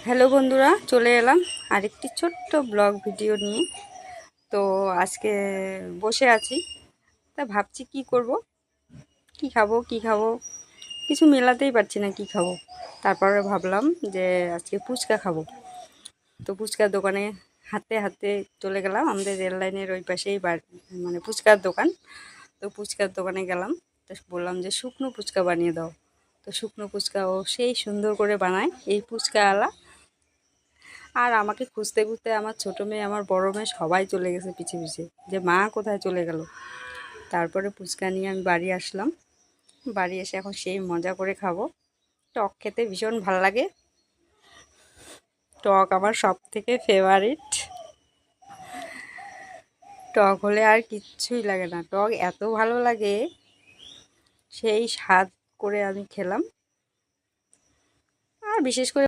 Hello বন্ধুরা, চলে এলাম আরেকটি ছোট্ট ব্লগ ভিডিও নিয়ে। তো আজকে বসে আছি, তা ভাবছি কি করব, কি খাবো কিছু মেলাতেই পারছি না কি খাবো। তারপরে ভাবলাম যে আজকে ফুচকা খাবো। তো ফুচকার দোকানে হাঁটতে হাঁটতে চলে গেলাম। আমাদের রেল লাইনের ওই পাশেই মানে ফুচকার দোকান। তো ফুচকার দোকানে গেলাম, তো বললাম যে শুকনো ফুচকা বানিয়ে দাও। তো শুকনো ফুচকা ও সেই সুন্দর করে বানায় এই ফুচকাওয়ালা। আর আমাকে খুঁজতে খুঁজতে আমার ছোটো মেয়ে, আমার বড় মেয়ে সবাই চলে গেছে পিছে পিছে, যে মা কোথায় চলে গেল। তারপরে ফুচকা নিয়ে আমি বাড়ি আসলাম। বাড়ি এসে এখন সেই মজা করে খাবো। টক খেতে ভীষণ ভাল লাগে, টক আমার সব থেকে ফেভারিট। টক হলে আর কিচ্ছুই লাগে না, টক এত ভালো লাগে, সেই স্বাদ করে আমি খেলাম। আর বিশেষ করে